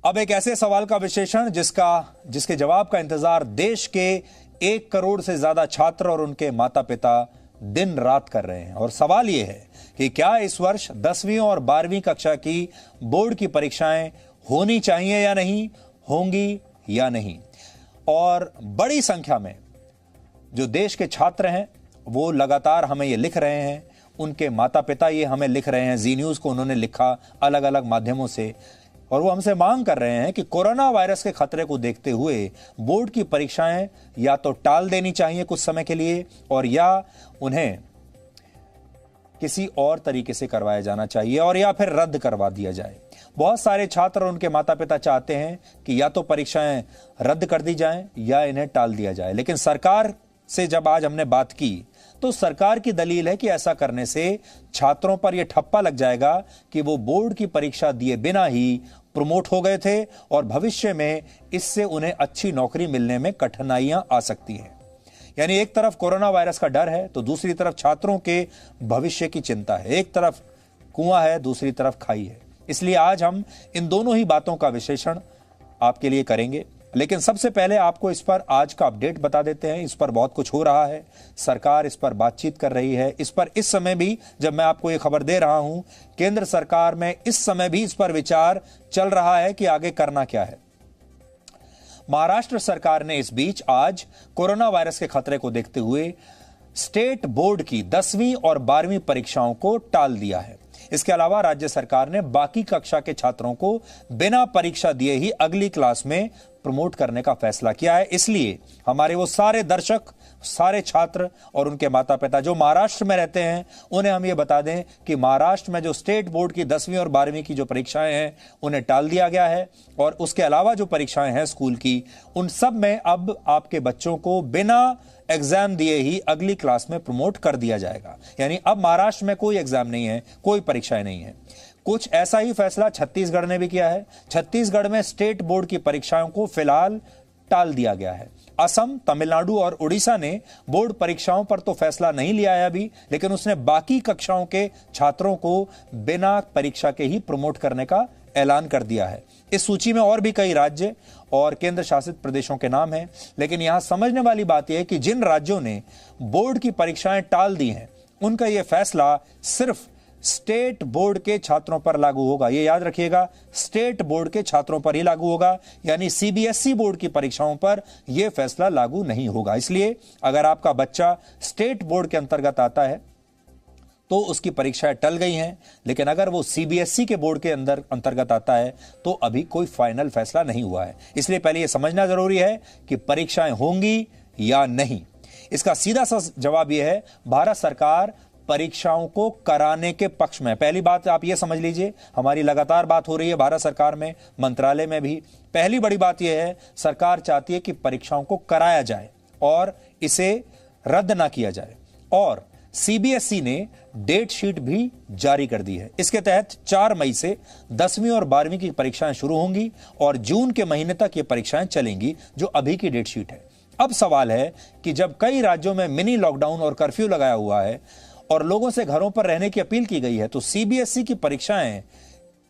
अब एक ऐसे सवाल का विश्लेषण जिसके जवाब का इंतजार देश के 1 करोड़ से ज्यादा छात्र और उनके माता पिता दिन रात कर रहे हैं। और सवाल यह है कि क्या इस वर्ष 10वीं और 12वीं कक्षा की बोर्ड की परीक्षाएं होनी चाहिए या नहीं, होंगी या नहीं। और बड़ी संख्या में जो देश के छात्र हैं वो लगातार हमें ये लिख रहे हैं, उनके माता पिता ये हमें लिख रहे हैं, जी न्यूज़ को उन्होंने लिखा अलग अलग माध्यमों से, और वो हमसे मांग कर रहे हैं कि कोरोना वायरस के खतरे को देखते हुए बोर्ड की परीक्षाएं या तो टाल देनी चाहिए कुछ समय के लिए, और या उन्हें किसी और तरीके से करवाया जाना चाहिए, और या फिर रद्द करवा दिया जाए। बहुत सारे छात्र और उनके माता पिता चाहते हैं कि या तो परीक्षाएं रद्द कर दी जाएं या इन्हें टाल दिया जाए। लेकिन सरकार से जब आज हमने बात की तो सरकार की दलील है कि ऐसा करने से छात्रों पर यह ठप्पा लग जाएगा कि वो बोर्ड की परीक्षा दिए बिना ही प्रमोट हो गए थे और भविष्य में इससे उन्हें अच्छी नौकरी मिलने में कठिनाइयां आ सकती हैं। यानी एक तरफ कोरोना वायरस का डर है तो दूसरी तरफ छात्रों के भविष्य की चिंता है। एक तरफ कुआं है, दूसरी तरफ खाई है। इसलिए आज हम इन दोनों ही बातों का विश्लेषण आपके लिए करेंगे। लेकिन सबसे पहले आपको इस पर आज का अपडेट बता देते हैं। इस पर बहुत कुछ हो रहा है, सरकार इस पर बातचीत कर रही है। इस पर इस समय भी जब मैं आपको ये खबर दे रहा हूं, केंद्र सरकार में इस समय भी इस पर विचार चल रहा है कि आगे करना क्या है। महाराष्ट्र सरकार ने इस बीच आज कोरोना वायरस के खतरे को देखते हुए स्टेट बोर्ड की 10वीं और 12वीं परीक्षाओं को टाल दिया है। इसके अलावा राज्य सरकार ने बाकी कक्षा के छात्रों को बिना परीक्षा दिए ही अगली क्लास में प्रमोट करने का फैसला किया है। इसलिए हमारे वो सारे दर्शक, सारे छात्र और उनके माता पिता जो महाराष्ट्र में रहते हैं, उन्हें हम ये बता दें कि महाराष्ट्र में जो स्टेट बोर्ड की 10वीं और 12वीं की जो परीक्षाएं हैं उन्हें टाल दिया गया है, और उसके अलावा जो परीक्षाएं हैं स्कूल की, उन सब में अब आपके बच्चों को बिना एग्जाम दिए ही अगली क्लास में प्रमोट कर दिया जाएगा। यानी अब महाराष्ट्र में कोई एग्जाम नहीं है, कोई परीक्षाएं नहीं है। कुछ ऐसा ही फैसला छत्तीसगढ़ ने भी किया है। छत्तीसगढ़ में स्टेट बोर्ड की परीक्षाओं को फिलहाल टाल दिया गया है। असम, तमिलनाडु और उड़ीसा ने बोर्ड परीक्षाओं पर तो फैसला नहीं लिया है अभी, लेकिन उसने बाकी कक्षाओं के छात्रों को बिना परीक्षा के ही प्रमोट करने का ऐलान कर दिया है। इस सूची में और भी कई राज्य और केंद्र शासित प्रदेशों के नाम हैं, लेकिन यहां समझने वाली बात यह है कि जिन राज्यों ने बोर्ड की परीक्षाएं टाल दी हैं उनका यह फैसला सिर्फ स्टेट बोर्ड के छात्रों पर लागू होगा। यह याद रखिएगा, स्टेट बोर्ड के छात्रों पर ही लागू होगा, यानी सीबीएसई बोर्ड की परीक्षाओं पर यह फैसला लागू नहीं होगा। इसलिए अगर आपका बच्चा स्टेट बोर्ड के अंतर्गत आता है तो उसकी परीक्षाएं टल गई हैं, लेकिन अगर वो सीबीएसई के बोर्ड के अंतर्गत आता है तो अभी कोई फाइनल फैसला नहीं हुआ है। इसलिए पहले यह समझना जरूरी है कि परीक्षाएं होंगी या नहीं। इसका सीधा सा जवाब यह है, भारत सरकार परीक्षाओं को कराने के पक्ष में। पहली बात आप यह समझ लीजिए, हमारी लगातार बात हो रही है भारत सरकार में, मंत्रालय में भी। पहली बड़ी बात यह है, सरकार चाहती है कि परीक्षाओं को कराया जाए और इसे रद्द ना किया जाए। और सीबीएसई ने डेट शीट भी जारी कर दी है। इसके तहत 4 मई से 10वीं और 12वीं की परीक्षाएं शुरू होंगी और जून के महीने तक ये परीक्षाएं चलेंगी, जो अभी की डेट शीट है। अब सवाल है कि जब कई राज्यों में मिनी लॉकडाउन और कर्फ्यू लगाया हुआ है और लोगों से घरों पर रहने की अपील की गई है, तो सीबीएसई की परीक्षाएं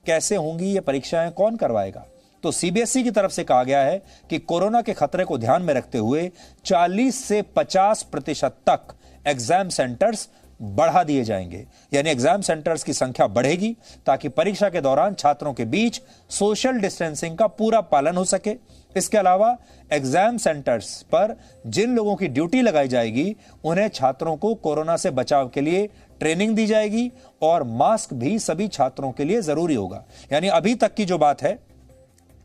कैसे होंगी, ये परीक्षाएं कौन करवाएगा? तो सीबीएसई की तरफ से कहा गया है कि कोरोना के खतरे को ध्यान में रखते हुए 40 से 50% तक एग्जाम सेंटर्स बढ़ा दिए जाएंगे। यानी एग्जाम सेंटर्स की संख्या बढ़ेगी ताकि परीक्षा के दौरान छात्रों के बीच सोशल डिस्टेंसिंग का पूरा पालन हो सके। इसके अलावा एग्जाम सेंटर्स पर जिन लोगों की ड्यूटी लगाई जाएगी उन्हें छात्रों को कोरोना से बचाव के लिए ट्रेनिंग दी जाएगी और मास्क भी सभी छात्रों के लिए जरूरी होगा। यानी अभी तक की जो बात है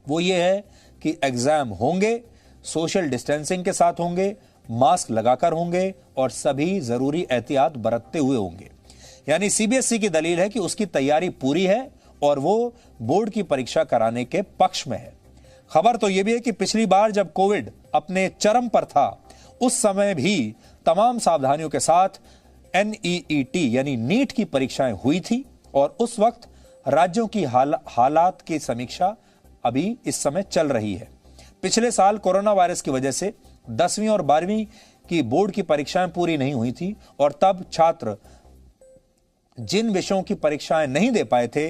वो ये है कि एग्जाम होंगे, सोशल डिस्टेंसिंग के साथ होंगे, मास्क लगाकर होंगे और सभी जरूरी एहतियात बरतते हुए होंगे। यानी सीबीएसई की दलील है कि उसकी तैयारी पूरी है और वो बोर्ड की परीक्षा कराने के पक्ष में है। खबर तो यह भी है कि पिछली बार जब कोविड अपने चरम पर था उस समय भी तमाम सावधानियों के साथ एनईईटी यानी नीट की परीक्षाएं हुई थी और उस वक्त राज्यों की हालात की समीक्षा अभी इस समय चल रही है। पिछले साल कोरोना वायरस की वजह से 10वीं और 12वीं की बोर्ड की परीक्षाएं पूरी नहीं हुई थी और तब छात्र जिन विषयों की परीक्षाएं नहीं दे पाए थे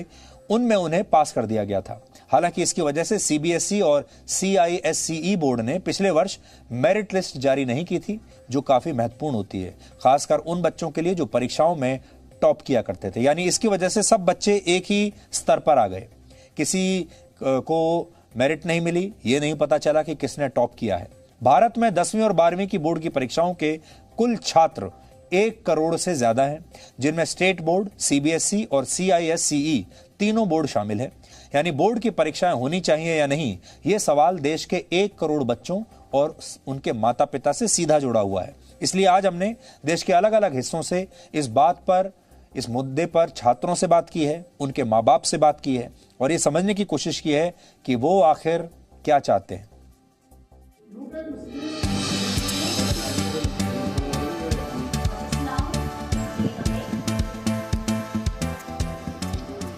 उनमें उन्हें पास कर दिया गया था। हालांकि इसकी वजह से सीबीएसई और CISCE बोर्ड ने पिछले वर्ष मेरिट लिस्ट जारी नहीं की थी, जो काफी महत्वपूर्ण होती है, खासकर उन बच्चों के लिए जो परीक्षाओं में टॉप किया करते थे। यानी इसकी वजह से सब बच्चे एक ही स्तर पर आ गए, किसी को मेरिट नहीं मिली, ये नहीं पता चला कि किसने टॉप किया है। भारत में 10वीं और 12वीं की बोर्ड की परीक्षाओं के कुल छात्र 1 करोड़ से ज्यादा हैं, जिनमें स्टेट बोर्ड, सीबीएसई और CISCE तीनों बोर्ड शामिल है। यानी बोर्ड की परीक्षाएं होनी चाहिए या नहीं, यह सवाल देश के 1 करोड़ बच्चों और उनके माता पिता से सीधा जुड़ा हुआ है। इसलिए आज हमने देश के अलग अलग हिस्सों से इस मुद्दे पर छात्रों से बात की है, उनके माँ बाप से बात की है और ये समझने की कोशिश की है कि वो आखिर क्या चाहते हैं।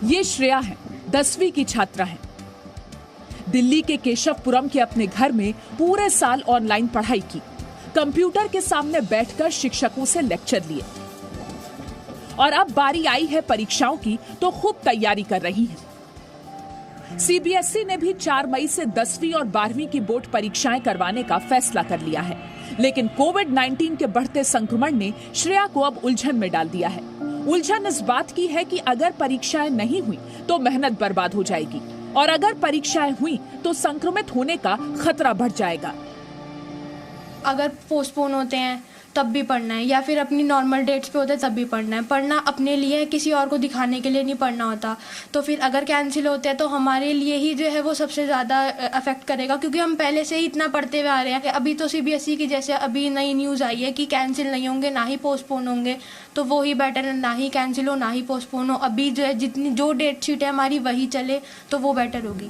ये श्रेया है, 10वीं की छात्रा है। दिल्ली के केशवपुरम के अपने घर में पूरे साल ऑनलाइन पढ़ाई की, कंप्यूटर के सामने बैठकर शिक्षकों से लेक्चर लिए और अब बारी आई है परीक्षाओं की तो खूब तैयारी कर रही है। सीबीएसई ने भी 4 मई से 10वीं और 12वीं की बोर्ड परीक्षाएं करवाने का फैसला कर लिया है, लेकिन कोविड-19 के बढ़ते संक्रमण ने श्रेया को अब उलझन में डाल दिया है। उलझन इस बात की है कि अगर परीक्षाएं नहीं हुई तो मेहनत बर्बाद हो जाएगी और अगर परीक्षाएं हुई तो संक्रमित होने का खतरा बढ़ जाएगा। अगर पोस्टपोन होते हैं तब भी पढ़ना है या फिर अपनी नॉर्मल डेट्स पे होते हैं तब भी पढ़ना है। पढ़ना अपने लिए है, किसी और को दिखाने के लिए नहीं पढ़ना होता। तो फिर अगर कैंसिल होते हैं तो हमारे लिए ही जो है वो सबसे ज़्यादा अफेक्ट करेगा, क्योंकि हम पहले से ही इतना पढ़ते हुए आ रहे हैं। अभी तो सीबीएसई की जैसे अभी नई न्यूज़ आई है कि कैंसिल नहीं होंगे ना ही पोस्टपोन होंगे, तो वो ही बेटर है, ना ही कैंसिल हो ना ही पोस्टपोन हो। अभी जो है जो डेट शीट है हमारी वही चले तो वो बेटर होगी।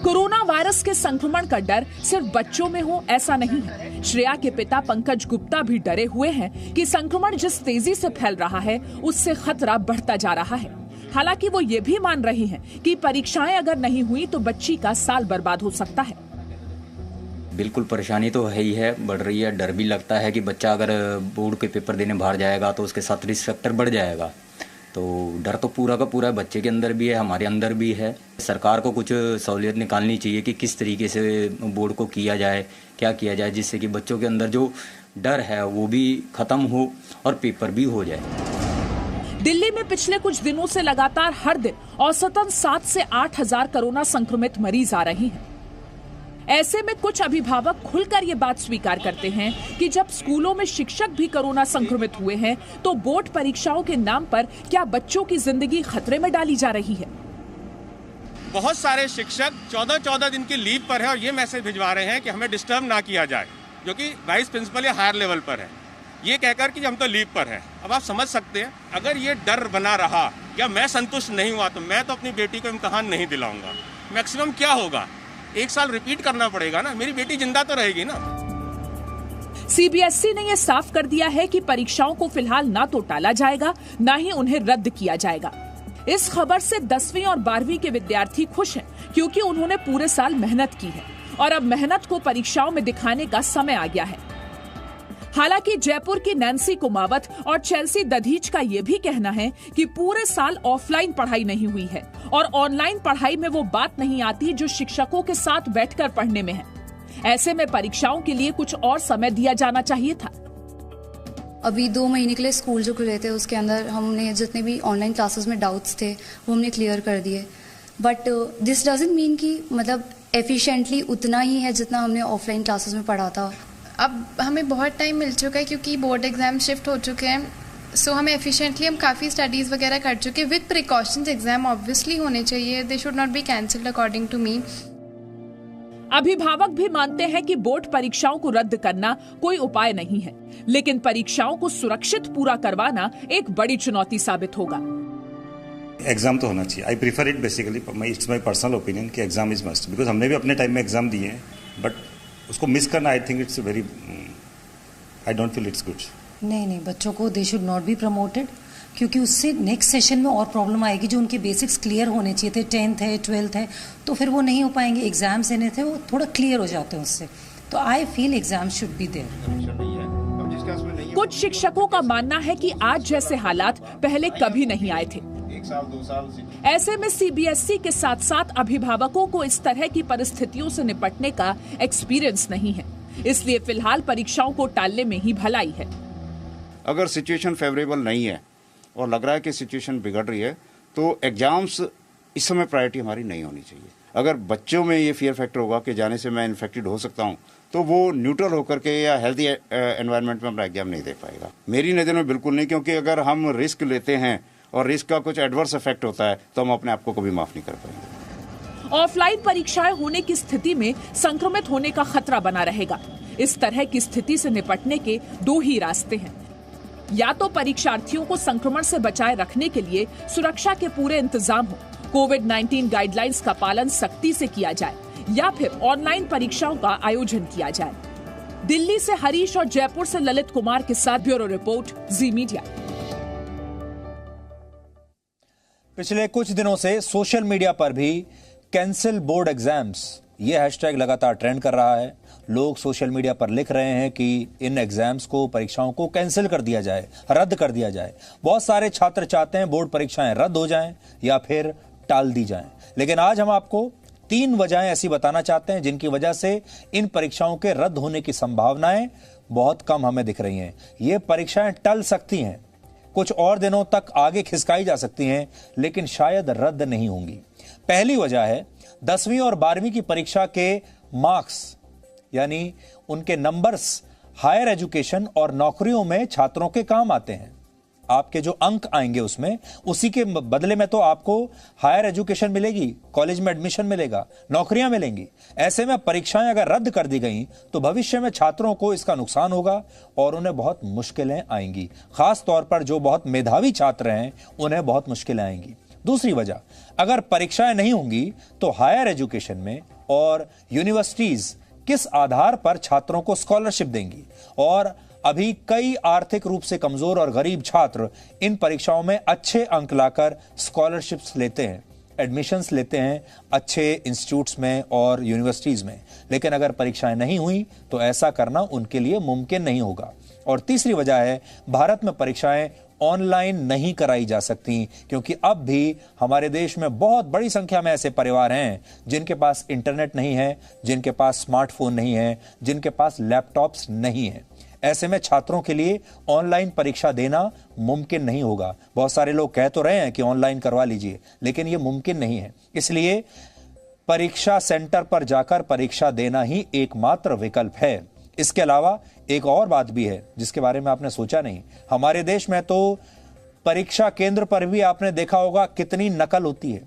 कोरोना वायरस के संक्रमण का डर सिर्फ बच्चों में हो ऐसा नहीं है। श्रेया के पिता पंकज गुप्ता भी डरे हुए हैं कि संक्रमण जिस तेजी से फैल रहा है उससे खतरा बढ़ता जा रहा है। हालांकि वो ये भी मान रही हैं कि परीक्षाएं अगर नहीं हुई तो बच्ची का साल बर्बाद हो सकता है। बिल्कुल परेशानी तो है ही है, बढ़ रही है। डर भी लगता है कि बच्चा अगर बोर्ड के पेपर देने बाहर जाएगा तो उसके साथ रिस्क फैक्टर बढ़ जाएगा। तो डर तो पूरा का पूरा बच्चे के अंदर भी है, हमारे अंदर भी है। सरकार को कुछ सहूलियत निकालनी चाहिए कि किस तरीके से बोर्ड को किया जाए, क्या किया जाए, जिससे कि बच्चों के अंदर जो डर है वो भी खत्म हो और पेपर भी हो जाए। दिल्ली में पिछले कुछ दिनों से लगातार हर दिन औसतन 7 से 8 हजार कोरोना संक्रमित मरीज आ रहे हैं। ऐसे में कुछ अभिभावक खुलकर ये बात स्वीकार करते हैं कि जब स्कूलों में शिक्षक भी कोरोना संक्रमित हुए हैं तो बोर्ड परीक्षाओं के नाम पर क्या बच्चों की जिंदगी खतरे में डाली जा रही है। बहुत सारे शिक्षक 14-14 दिन की लीव पर है और ये मैसेज भिजवा रहे हैं कि हमें डिस्टर्ब ना किया जाए, जो कि वाइस प्रिंसिपल या हायर लेवल पर है, ये कहकर कि हम तो लीव पर है। अब आप समझ सकते हैं, अगर ये डर बना रहा या मैं संतुष्ट नहीं हुआ तो मैं तो अपनी बेटी को इम्तिहान नहीं दिलाऊंगा। मैक्सिमम क्या होगा, 1 साल रिपीट करना पड़ेगा ना, मेरी बेटी जिंदा तो रहेगी ना। सीबीएसई ने यह साफ कर दिया है कि परीक्षाओं को फिलहाल ना तो टाला जाएगा ना ही उन्हें रद्द किया जाएगा। इस खबर से 10वीं और 12वीं के विद्यार्थी खुश हैं, क्योंकि उन्होंने पूरे साल मेहनत की है और अब मेहनत को परीक्षाओं में दिखाने का समय आ गया है। हालांकि जयपुर की नैन्सी कुमावत और चेल्सी दधीच का ये भी कहना है कि पूरे साल ऑफलाइन पढ़ाई नहीं हुई है और ऑनलाइन पढ़ाई में वो बात नहीं आती जो शिक्षकों के साथ बैठकर पढ़ने में है। ऐसे में परीक्षाओं के लिए कुछ और समय दिया जाना चाहिए था। अभी 2 महीने के लिए स्कूल जो खुले थे उसके अंदर हमने जितने भी ऑनलाइन क्लासेस में डाउट्स थे वो हमने क्लियर कर दिए, बट दिस डजंट मीन कि मतलब एफिशिएंटली उतना ही है जितना हमने ऑफलाइन क्लासेस में पढ़ा था। अब हमें बहुत टाइम मिल चुका है क्योंकि बोर्ड एग्जाम शिफ्ट हो चुके हैं। सो हमें एफिशिएंटली हम काफ़ी स्टडीज़ वगैरह कर चुके हैं। विद प्रिकॉशंस एग्जाम ऑब्वियसली होने चाहिए, they should not be cancelled according to me. अभिभावक भी मानते हैं कि बोर्ड परीक्षाओं को रद्द करना कोई उपाय नहीं है, लेकिन परीक्षाओं को सुरक्षित पूरा करवाना एक बड़ी चुनौती साबित होगा। एग्जाम तो होना चाहिए। I prefer it basically, it's my personal opinion कि एग्जाम इज मस्ट, बिकॉज हमने भी अपने टाइम में एग्जाम दिए हैं, बट उसको मिस करना I think it's very, I don't feel it's good. नहीं, बच्चों को दे शुड नॉट बी प्रमोटेड, क्योंकि उससे नेक्स्ट सेशन में और प्रॉब्लम आएगी। जो उनके बेसिक्स क्लियर होने चाहिए थे, 10th है 12th है, तो फिर वो नहीं हो पाएंगे। एग्जाम्स देने थे वो थोड़ा क्लियर हो जाते हैं उससे, तो I feel exam should be there. कुछ शिक्षकों का मानना है कि आज जैसे हालात पहले कभी नहीं आए थे। 1 साल 2 साल। ऐसे में सीबीएसई के साथ साथ अभिभावकों को इस तरह की परिस्थितियों से निपटने का एक्सपीरियंस नहीं है, इसलिए फिलहाल परीक्षाओं को टालने में ही भलाई है। अगर सिचुएशन फेवरेबल नहीं है और लग रहा है कि सिचुएशन बिगड़ रही है तो एग्जाम्स इस समय प्रायोरिटी हमारी नहीं होनी चाहिए। अगर बच्चों में ये फियर फैक्टर होगा कि जाने से मैं इन्फेक्टेड हो सकता हूँ तो वो न्यूट्रल होकर के या हेल्दी एनवायरनमेंट में अपना एग्जाम नहीं दे पाएगा। मेरी नज़र में बिल्कुल नहीं, क्योंकि अगर हम रिस्क लेते हैं और रिस्क का कुछ एडवर्स इफेक्ट होता है तो हम अपने आप को कभी माफ नहीं कर पाएंगे। ऑफलाइन परीक्षाएं होने की स्थिति में संक्रमित होने का खतरा बना रहेगा। इस तरह की स्थिति से निपटने के 2 ही रास्ते हैं, या तो परीक्षार्थियों को संक्रमण से बचाए रखने के लिए सुरक्षा के पूरे इंतजाम हो, कोविड-19 गाइडलाइंस का पालन सख्ती से किया जाए, या फिर ऑनलाइन परीक्षाओं का आयोजन किया जाए। दिल्ली से हरीश और जयपुर से ललित कुमार के साथ ब्यूरो रिपोर्ट, जी मीडिया। पिछले कुछ दिनों से सोशल मीडिया पर भी कैंसिल बोर्ड एग्जाम्स ये हैशटैग लगातार ट्रेंड कर रहा है। लोग सोशल मीडिया पर लिख रहे हैं कि इन एग्जाम्स को, परीक्षाओं को कैंसिल कर दिया जाए, रद्द कर दिया जाए। बहुत सारे छात्र चाहते हैं बोर्ड परीक्षाएं रद्द हो जाएं या फिर टाल दी जाएं। लेकिन आज हम आपको 3 वजहें ऐसी बताना चाहते हैं जिनकी वजह से इन परीक्षाओं के रद्द होने की संभावनाएं बहुत कम हमें दिख रही हैं। ये परीक्षाएं टल सकती हैं, कुछ और दिनों तक आगे खिसकाई जा सकती हैं, लेकिन शायद रद्द नहीं होंगी। पहली वजह है 10वीं और 12वीं की परीक्षा के मार्क्स, यानी उनके नंबर्स हायर एजुकेशन और नौकरियों में छात्रों के काम आते हैं। आपके जो अंक आएंगे उसमें, उसी के बदले में तो आपको हायर एजुकेशन मिलेगी, कॉलेज में एडमिशन मिलेगा, नौकरियां मिलेंगी। ऐसे में परीक्षाएं अगर रद्द कर दी गई तो भविष्य में छात्रों को इसका नुकसान होगा और उन्हें बहुत मुश्किलें आएंगी। खास तौर पर जो बहुत मेधावी छात्र हैं उन्हें बहुत मुश्किलें आएंगी। दूसरी वजह, अगर परीक्षाएं नहीं होंगी तो हायर एजुकेशन में और यूनिवर्सिटीज किस आधार पर छात्रों को स्कॉलरशिप देंगी, और अभी कई आर्थिक रूप से कमजोर और गरीब छात्र इन परीक्षाओं में अच्छे अंक लाकर स्कॉलरशिप्स लेते हैं, एडमिशन्स लेते हैं अच्छे इंस्टीट्यूट्स में और यूनिवर्सिटीज में। लेकिन अगर परीक्षाएं नहीं हुई तो ऐसा करना उनके लिए मुमकिन नहीं होगा। और तीसरी वजह है, भारत में परीक्षाएं ऑनलाइन नहीं कराई जा सकती, क्योंकि अब भी हमारे देश में बहुत बड़ी संख्या में ऐसे परिवार हैं जिनके पास इंटरनेट नहीं है, जिनके पास स्मार्टफोन नहीं है, जिनके पास लैपटॉप्स नहीं है। ऐसे में छात्रों के लिए ऑनलाइन परीक्षा देना मुमकिन नहीं होगा। बहुत सारे लोग कह तो रहे हैं कि ऑनलाइन करवा लीजिए, लेकिन यह मुमकिन नहीं है। इसलिए परीक्षा सेंटर पर जाकर परीक्षा देना ही एकमात्र विकल्प है। इसके अलावा एक और बात भी है जिसके बारे में आपने सोचा नहीं। हमारे देश में तो परीक्षा केंद्र पर भी आपने देखा होगा कितनी नकल होती है।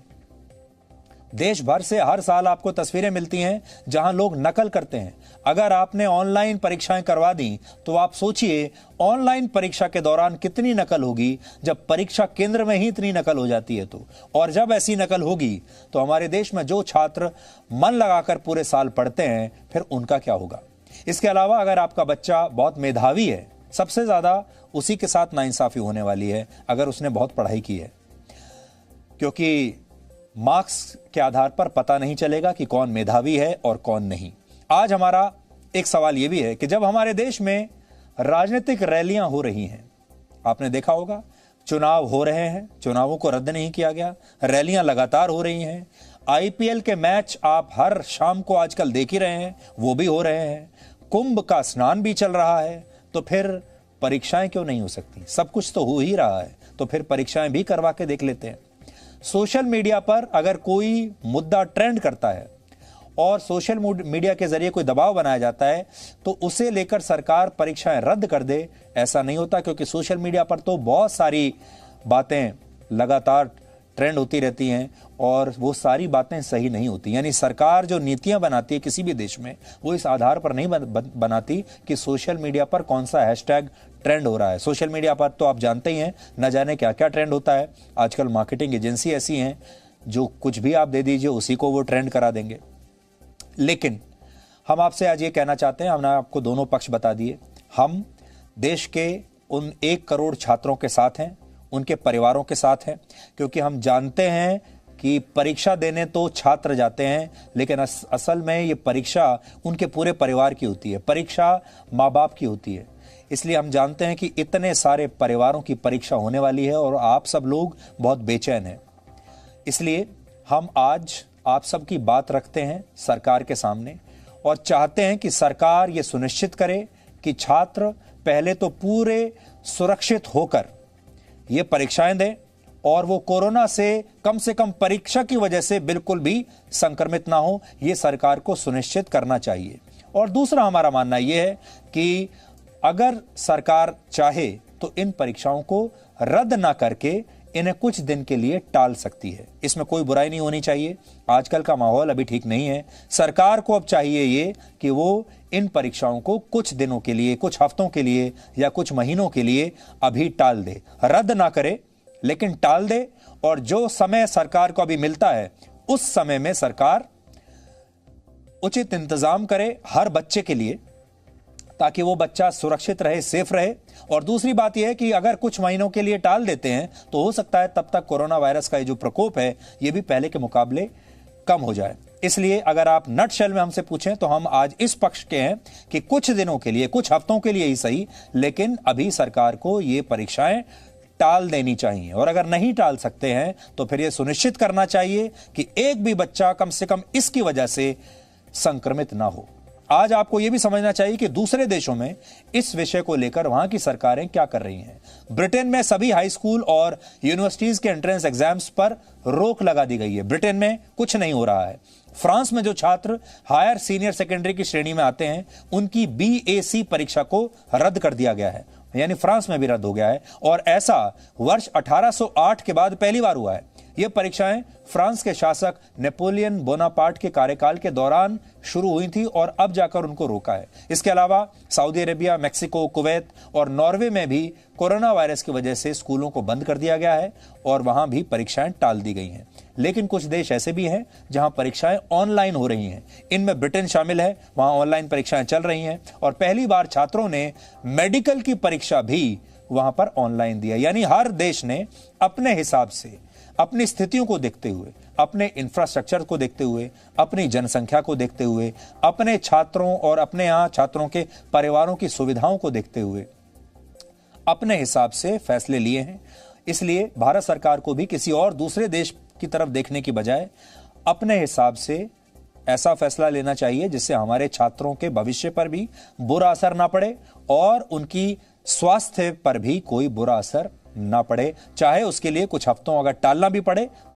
देश भर से हर साल आपको तस्वीरें मिलती हैं जहां लोग नकल करते हैं। अगर आपने ऑनलाइन परीक्षाएं करवा दी तो आप सोचिए ऑनलाइन परीक्षा के दौरान कितनी नकल होगी, जब परीक्षा केंद्र में ही इतनी नकल हो जाती है तो। और जब ऐसी नकल होगी तो हमारे देश में जो छात्र मन लगाकर पूरे साल पढ़ते हैं फिर उनका क्या होगा। इसके अलावा अगर आपका बच्चा बहुत मेधावी है, सबसे ज्यादा उसी के साथ नाइंसाफी होने वाली है अगर उसने बहुत पढ़ाई की है, क्योंकि मार्क्स के आधार पर पता नहीं चलेगा कि कौन मेधावी है और कौन नहीं। आज हमारा एक सवाल यह भी है कि जब हमारे देश में राजनीतिक रैलियां हो रही हैं, आपने देखा होगा चुनाव हो रहे हैं, चुनावों को रद्द नहीं किया गया, रैलियां लगातार हो रही हैं। आईपीएल के मैच आप हर शाम को आजकल देख ही रहे हैं, वो भी हो रहे हैं। कुंभ का स्नान भी चल रहा है, तो फिर परीक्षाएं क्यों नहीं हो सकती? सब कुछ तो हो ही रहा है, तो फिर परीक्षाएं भी करवा के देख लेते हैं। सोशल मीडिया पर अगर कोई मुद्दा ट्रेंड करता है और सोशल मीडिया के जरिए कोई दबाव बनाया जाता है तो उसे लेकर सरकार परीक्षाएं रद्द कर दे, ऐसा नहीं होता, क्योंकि सोशल मीडिया पर तो बहुत सारी बातें लगातार ट्रेंड होती रहती हैं और वो सारी बातें सही नहीं होती। यानी सरकार जो नीतियां बनाती है किसी भी देश में, वो इस आधार पर नहीं बनाती कि सोशल मीडिया पर कौन सा हैशटैग ट्रेंड हो रहा है। सोशल मीडिया पर तो आप जानते ही हैं न जाने क्या क्या ट्रेंड होता है। आजकल मार्केटिंग एजेंसी ऐसी हैं जो कुछ भी आप दे दीजिए उसी को वो ट्रेंड करा देंगे। लेकिन हम आपसे आज ये कहना चाहते हैं, हमने आपको दोनों पक्ष बता दिए। हम देश के उन 1 करोड़ छात्रों के साथ हैं, उनके परिवारों के साथ हैं, क्योंकि हम जानते हैं कि परीक्षा देने तो छात्र जाते हैं, लेकिन असल में ये परीक्षा उनके पूरे परिवार की होती है। परीक्षा माँ बाप की होती है। इसलिए हम जानते हैं कि इतने सारे परिवारों की परीक्षा होने वाली है और आप सब लोग बहुत बेचैन हैं। इसलिए हम आज आप सब की बात रखते हैं सरकार के सामने और चाहते हैं कि सरकार ये सुनिश्चित करे कि छात्र पहले तो पूरे सुरक्षित होकर ये परीक्षाएं दें और वो कोरोना से कम परीक्षा की वजह से बिल्कुल भी संक्रमित ना हो, ये सरकार को सुनिश्चित करना चाहिए। और दूसरा हमारा मानना यह है कि अगर सरकार चाहे तो इन परीक्षाओं को रद्द ना करके इन्हें कुछ दिन के लिए टाल सकती है। इसमें कोई बुराई नहीं होनी चाहिए। आजकल का माहौल अभी ठीक नहीं है। सरकार को अब चाहिए ये कि वो इन परीक्षाओं को कुछ दिनों के लिए, कुछ हफ्तों के लिए या कुछ महीनों के लिए अभी टाल दे, रद्द ना करे लेकिन टाल दे। और जो समय सरकार को अभी मिलता है उस समय में सरकार उचित इंतजाम करे हर बच्चे के लिए, ताकि वो बच्चा सुरक्षित रहे, सेफ रहे। और दूसरी बात यह है कि अगर कुछ महीनों के लिए टाल देते हैं तो हो सकता है तब तक कोरोना वायरस का ये जो प्रकोप है ये भी पहले के मुकाबले कम हो जाए। इसलिए अगर आप नटशेल में हमसे पूछें तो हम आज इस पक्ष के हैं कि कुछ दिनों के लिए, कुछ हफ्तों के लिए ही सही, लेकिन अभी सरकार को ये परीक्षाएं टाल देनी चाहिए। और अगर नहीं टाल सकते हैं तो फिर यह सुनिश्चित करना चाहिए कि एक भी बच्चा कम से कम इसकी वजह से संक्रमित ना हो। आज आपको यह भी समझना चाहिए कि दूसरे देशों में इस विषय को लेकर वहां की सरकारें क्या कर रही हैं। ब्रिटेन में सभी हाई स्कूल और यूनिवर्सिटीज के एंट्रेंस एग्जाम्स पर रोक लगा दी गई है। ब्रिटेन में कुछ नहीं हो रहा है। फ्रांस में जो छात्र हायर सीनियर सेकेंडरी की श्रेणी में आते हैं उनकी BAC परीक्षा को रद्द कर दिया गया है, यानी फ्रांस में भी रद्द हो गया है। और ऐसा वर्ष 1808 के बाद पहली बार हुआ है। यह परीक्षाएं फ्रांस के शासक नेपोलियन बोनापार्ट के कार्यकाल के दौरान शुरू हुई थी और अब जाकर उनको रोका है। इसके अलावा सऊदी अरेबिया, मेक्सिको, कुवैत और नॉर्वे में भी कोरोना वायरस की वजह से स्कूलों को बंद कर दिया गया है और वहां भी परीक्षाएं टाल दी गई हैं। लेकिन कुछ देश ऐसे भी हैं जहां परीक्षाएं ऑनलाइन हो रही हैं। इनमें ब्रिटेन शामिल है, वहां ऑनलाइन परीक्षाएं चल रही हैं और पहली बार छात्रों ने मेडिकल की परीक्षा भी वहां पर ऑनलाइन दिया। यानी हर देश ने अपने हिसाब से, अपनी स्थितियों को देखते हुए, अपने इंफ्रास्ट्रक्चर को देखते हुए, अपनी जनसंख्या को देखते हुए, अपने छात्रों और अपने यहां छात्रों के परिवारों की सुविधाओं को देखते हुए अपने हिसाब से फैसले लिए हैं। इसलिए भारत सरकार को भी किसी और दूसरे देश की तरफ देखने की बजाय अपने हिसाब से ऐसा फैसला लेना चाहिए जिससे हमारे छात्रों के भविष्य पर भी बुरा असर ना पड़े और उनकी स्वास्थ्य पर भी कोई बुरा असर ना पड़े, चाहे उसके लिए कुछ हफ्तों अगर टालना भी पड़े